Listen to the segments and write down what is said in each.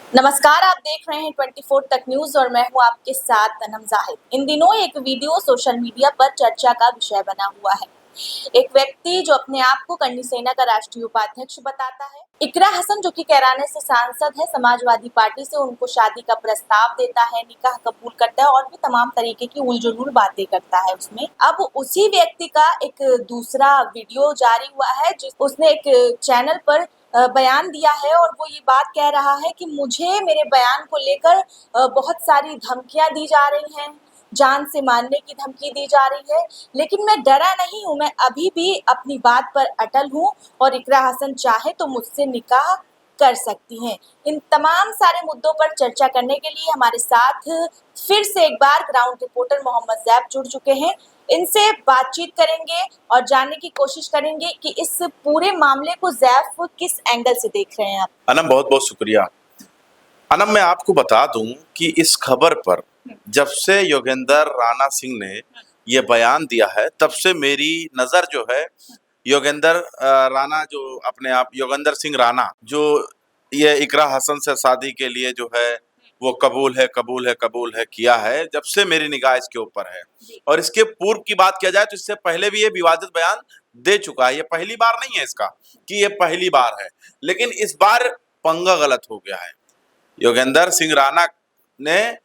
नमस्कार, आप देख रहे हैं 24 तक न्यूज और मैं हूं आपके साथ अनम जाहिद। इन दिनों एक वीडियो सोशल मीडिया पर चर्चा का विषय बना हुआ है। एक व्यक्ति जो अपने आप को करनी सेना का राष्ट्रीय उपाध्यक्ष बताता है, इकरा हसन, जो कि कैराने से सांसद है, समाजवादी पार्टी से उनको शादी का प्रस्ताव देता है, निकाह कबूल करता है और भी तमाम तरीके की उलझुल बातें करता है। उसमें अब उसी व्यक्ति का एक दूसरा वीडियो जारी हुआ है, जिस उसने एक चैनल पर बयान दिया है और वो ये बात कह रहा है कि मुझे मेरे बयान को लेकर बहुत सारी धमकियां दी जा रही हैं, जान से मारने की धमकी दी जा रही है, लेकिन मैं डरा नहीं हूं। मैं अभी भी अपनी बात पर अटल हूं और इकरा हसन चाहे तो मुझसे निकाह कर सकती हैं। इन तमाम सारे मुद्दों पर चर्चा करने के लिए हमारे साथ फिर से एक बार ग्राउंड रिपोर्टर मोहम्मद जैब जुड़ चुके हैं। इनसे बातचीत करेंगे और जानने की कोशिश करेंगे कि इस पूरे मामले को जैफ किस एंगल से देख रहे हैं आप। अनम, बहुत बहुत शुक्रिया। अनम, मैं आपको बता दूं कि इस खबर पर जब से योगेंद्र राणा सिंह ने ये बयान दिया है, तब से मेरी नज़र जो है योगेंद्र राणा, जो अपने आप योगेंद्र सिंह राणा, जो ये इकरा हसन से शादी के लिए जो है वो कबूल है कबूल है कबूल है किया है, जब से मेरी निगाह इसके ऊपर है। और इसके पूर्व की बात किया जाए तो इससे पहले भी ये विवादित बयान दे चुका है। ये पहली बार नहीं है इसका कि ये पहली बार है, लेकिन इस बार पंगा गलत हो गया है। योगेंद्र सिंह राणा ने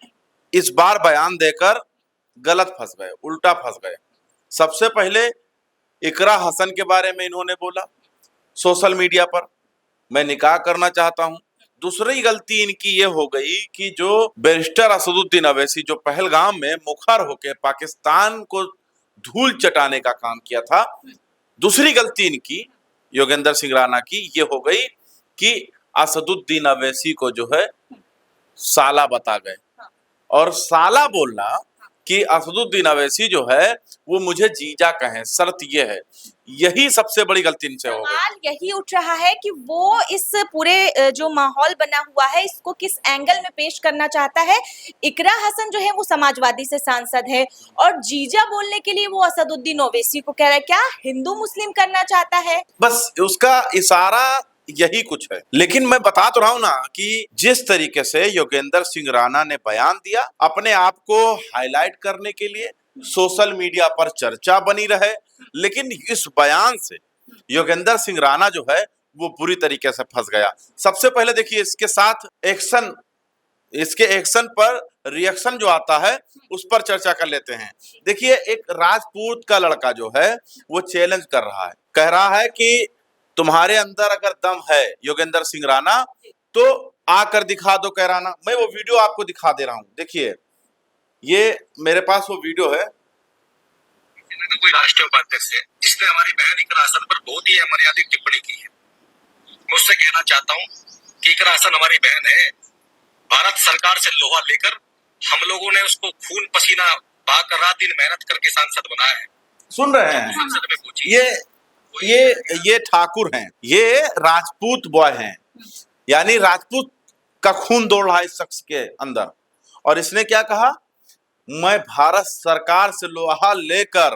इस बार बयान देकर गलत फंस गए, उल्टा फंस गए। सबसे पहले इकरा हसन के बारे में इन्होंने बोला सोशल मीडिया पर, मैं निकाह करना चाहता हूं। दूसरी गलती इनकी ये हो गई कि जो बैरिस्टर असदुद्दीन अवैसी, जो पहलगाम में मुखर होकर पाकिस्तान को धूल चटाने का काम किया था, दूसरी गलती इनकी योगेंद्र सिंह राणा की ये हो गई कि असदुद्दीन अवैसी को जो है साला बता गए। और साला बोलना कि असदुद्दीन अवैसी जो है वो मुझे जीजा कहें, शर्त ये है, यही सबसे बड़ी गलती इनसे हो गई। सवाल यही उठ रहा है कि वो इस पूरे जो माहौल बना हुआ है, इसको किस एंगल में पेश करना चाहता है। इकरा हसन जो है वो समाजवादी से सांसद है और जीजा बोलने के लिए वो असदुद्दीन ओवैसी को कह रहा है। क्या हिंदू मुस्लिम करना चाहता है? बस उसका इशारा यही कुछ है। लेकिन मैं बता तो रहा हूं ना कि जिस तरीके से योगेंद्र सिंह राणा ने बयान दिया अपने आप को हाईलाइट करने के लिए, सोशल मीडिया पर चर्चा बनी रहे, लेकिन इस बयान से योगेंद्र सिंह राणा जो है वो बुरी तरीके से फंस गया। सबसे पहले देखिए, इसके साथ एक्शन, इसके एक्शन पर रिएक्शन जो आता है उस पर चर्चा कर लेते हैं। देखिए, एक राजपूत का लड़का जो है वो चैलेंज कर रहा है, कह रहा है कि तुम्हारे अंदर अगर दम है योगेंद्र सिंह राणा तो आकर दिखा दो कैराना। मैं वो वीडियो आपको दिखा दे रहा हूं। देखिए, ये मेरे पास वो वीडियो है। कोई राष्ट्रीय उपाध्यक्ष है जिसने हमारी बहन इकरा हसन पर बहुत ही अमर्यादित टिप्पणी की है। मैं उससे कहना चाहता हूं कि इकरा हसन हमारी बहन है। भारत सरकार से लोहा लेकर हम लोगों ने उसको खून पसीना बहाकर रात दिन मेहनत करके सांसद बनाया है। सुन रहे हैं? संसद में पूछी ये ठाकुर हैं, ये राजपूत बॉय हैं, यानी राजपूत का खून दौड़ रहा है इस शख्स के अंदर। और इसने क्या कहा, मैं भारत सरकार से लोहा लेकर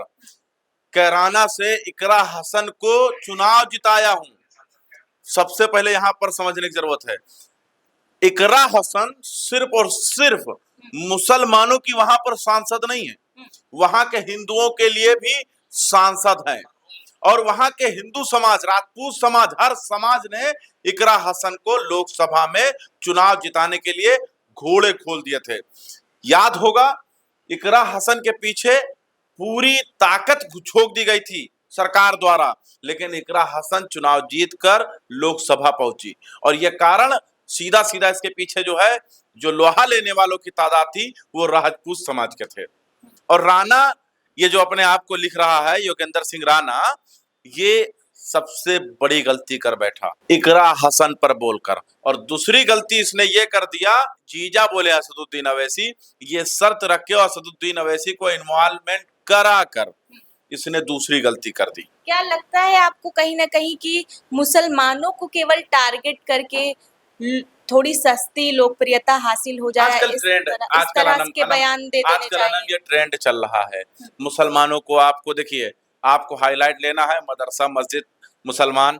कैराना से इकरा हसन को चुनाव जिताया हूं। सबसे पहले यहां पर समझने की जरूरत है, इकरा हसन सिर्फ और सिर्फ मुसलमानों की वहां पर सांसद नहीं है, वहां के हिंदुओं के लिए भी सांसद हैं। और वहां के हिंदू समाज, राजपूत समाज, हर समाज ने इकरा हसन को लोकसभा में चुनाव जिताने के लिए घोड़े खोल दिए थे। याद होगा, इकरा हसन के पीछे पूरी ताकत झोंक दी गई थी सरकार द्वारा, लेकिन इकरा हसन चुनाव जीतकर लोकसभा पहुंची। और यह कारण सीधा सीधा इसके पीछे जो है, जो लोहा लेने वालों की तादाद थी वो राजपूत समाज के थे। और राणा, ये जो अपने आप को लिख रहा है योगेंद्र सिंह राणा, ये सबसे बड़ी गलती कर बैठा इकरा हसन पर बोलकर। और दूसरी गलती इसने ये कर दिया, जीजा बोले असदुद्दीन अवैसी, ये शर्त रख के असदुद्दीन अवैसी को इन्वॉल्वमेंट करा कर इसने दूसरी गलती कर दी। क्या लगता है आपको कहीं ना कहीं कि मुसलमानों को केवल टारगेट करके थोड़ी सस्ती लोकप्रियता हासिल हो जाए, आजकल ट्रेंड, आजकल के बयान दे देने चाहिए? ये ट्रेंड चल रहा है। मुसलमानों को, आपको देखिए, आपको हाईलाइट लेना है, मदरसा मस्जिद मुसलमान,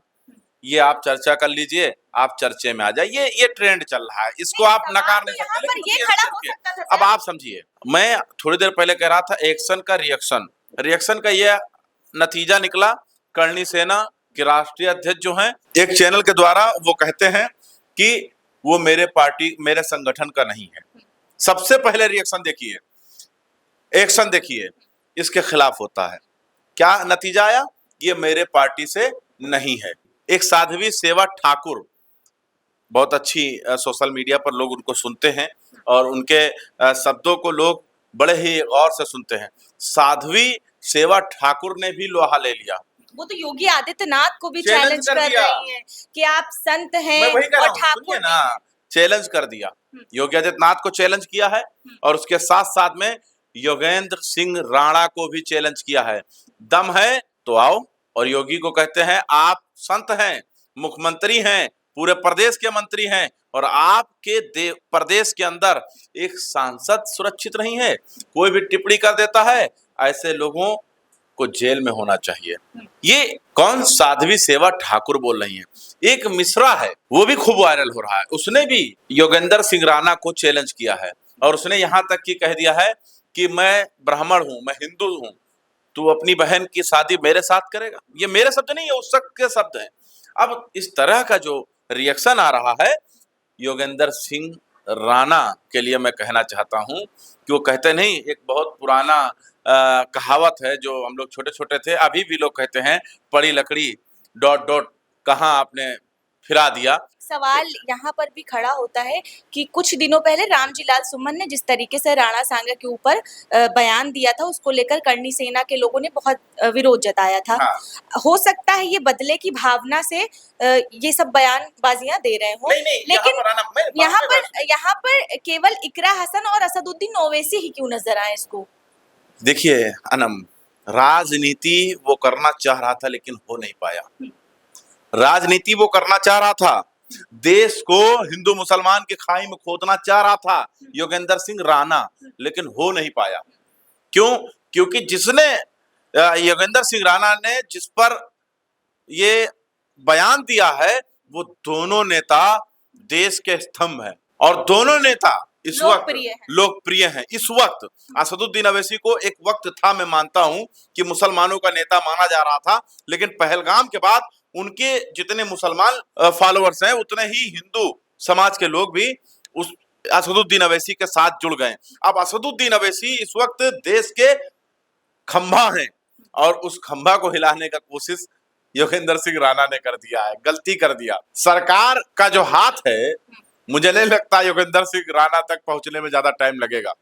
ये आप चर्चा कर लीजिए, आप चर्चे में आ जाइए, ये ट्रेंड चल रहा है, इसको आप नकार नहीं यहाँ सकते। पर लेकिन ये ये खड़ा चल हो के- सकता था अब सर। आप समझिए, मैं थोड़ी देर पहले कह रहा था एक्शन का रिएक्शन, रिएक्शन का ये नतीजा निकला। करणी सेना के राष्ट्रीय अध्यक्ष जो हैं, एक चैनल के द्वारा वो कहते हैं कि वो मेरे पार्टी, मेरे संगठन का नहीं है। सबसे पहले रिएक्शन देखिए, एक्शन देखिए, इसके खिलाफ होता है। क्या नतीजा आया? ये मेरे पार्टी से नहीं है। एक साध्वी सेवा ठाकुर, बहुत अच्छी सोशल मीडिया पर लोग उनको सुनते हैं और उनके शब्दों को लोग बड़े ही गौर से सुनते हैं। साध्वी सेवा ठाकुर ने भी लोहा ले लिया। वो तो योगी आदित्यनाथ को भी चैलेंज चैलेंज कर कर दिया। रही हैं कि आप संत हैं मैं वही कह रहा और हूँ, ठाकुर सुनिए ना, चैलेंज कर दिया। योगी आदित्यनाथ को चैलेंज किया है और उसके साथ साथ में योगेंद्र सिंह राणा को भी चैलेंज किया है। दम है तो आओ। और योगी को कहते हैं आप संत हैं, मुख्यमंत्री हैं, पूरे प्रदेश के मंत्री हैं और आपके प्रदेश के अंदर एक सांसद सुरक्षित नहीं है, कोई भी टिप्पणी कर देता है, ऐसे लोगों को जेल में होना चाहिए। ये कौन? साध्वी सेवा ठाकुर बोल रही हैं। एक मिश्रा है, वो भी खूब वायरल हो रहा है, उसने भी योगेंद्र सिंह राणा को चैलेंज किया है और उसने यहां तक कि कह दिया है कि मैं ब्राह्मण हूं, मैं हिंदू हूं, तू अपनी बहन की शादी मेरे साथ करेगा। ये मेरे शब्द नहीं है, उस शख्स के शब्द हैं। अब इस तरह का जो रिएक्शन आ रहा है योगेंद्र सिंह राणा के लिए, मैं कहना चाहता हूं कि वो कहते नहीं, एक बहुत पुराना कहावत है जो हम लोग छोटे छोटे थे, अभी भी लोग कहते हैं, पड़ी लकड़ी डॉट डॉट कहाँ आपने फिरा दिया। सवाल यहाँ पर भी खड़ा होता है कि कुछ दिनों पहले रामजी लाल सुमन ने जिस तरीके से राणा सांगा के ऊपर बयान दिया था, उसको लेकर करणी सेना के लोगों ने बहुत विरोध जताया था। हाँ। हो सकता है ये बदले की भावना से ये सब बयानबाजियां दे रहे हो, नहीं, लेकिन यहाँ पर केवल इकरा हसन और असदुद्दीन ओवैसी ही क्यों नजर आए इसको? देखिए अनम, राजनीति वो करना चाह रहा था लेकिन हो नहीं पाया। राजनीति वो करना चाह रहा था, देश को हिंदू मुसलमान की खाई में खोदना चाह रहा था योगेंद्र सिंह राणा, लेकिन हो नहीं पाया। क्यों? क्योंकि जिसने योगेंद्र सिंह राणा ने जिस पर ये बयान दिया है, वो दोनों नेता देश के स्तंभ हैं और दोनों नेता इस वक्त लोकप्रिय हैं। इस वक्त असदुद्दीन अवैसी को एक वक्त था, मैं मानता हूं कि मुसलमानों का नेता माना जा रहा था, लेकिन पहलगाम के बाद उनके जितने मुसलमान फॉलोअर्स हैं, उतने ही हिंदू समाज के लोग भी उस असदुद्दीन अवैसी के साथ जुड़ गए। अब असदुद्दीन अवैसी इस वक्त देश के खंभा हैं और उस खंभा को हिलाने का कोशिश योगेंद्र सिंह राणा ने कर दिया है, गलती कर दिया। सरकार का जो हाथ है, मुझे नहीं लगता योगेंद्र सिंह राणा तक पहुंचने में ज्यादा टाइम लगेगा।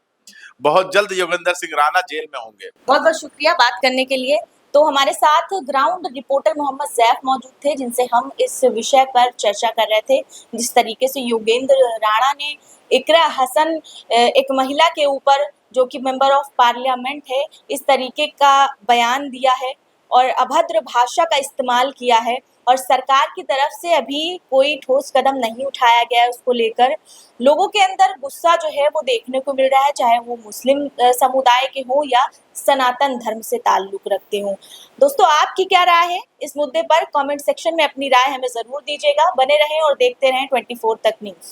बहुत जल्द योगेंद्र सिंह राणा जेल में होंगे। बहुत बहुत शुक्रिया बात करने के लिए। तो हमारे साथ ग्राउंड रिपोर्टर मोहम्मद जैफ मौजूद थे, जिनसे हम इस विषय पर चर्चा कर रहे थे। जिस तरीके से योगेंद्र राणा ने इकरा हसन, एक महिला के ऊपर जो कि मेंबर ऑफ पार्लियामेंट है, इस तरीके का बयान दिया है और अभद्र भाषा का इस्तेमाल किया है और सरकार की तरफ से अभी कोई ठोस कदम नहीं उठाया गया है। उसको लेकर लोगों के अंदर गुस्सा जो है वो देखने को मिल रहा है, चाहे वो मुस्लिम समुदाय के हो या सनातन धर्म से ताल्लुक रखते हों। दोस्तों, आपकी क्या राय है इस मुद्दे पर? कमेंट सेक्शन में अपनी राय हमें जरूर दीजिएगा। बने रहें और देखते रहें 24 तक न्यूज़।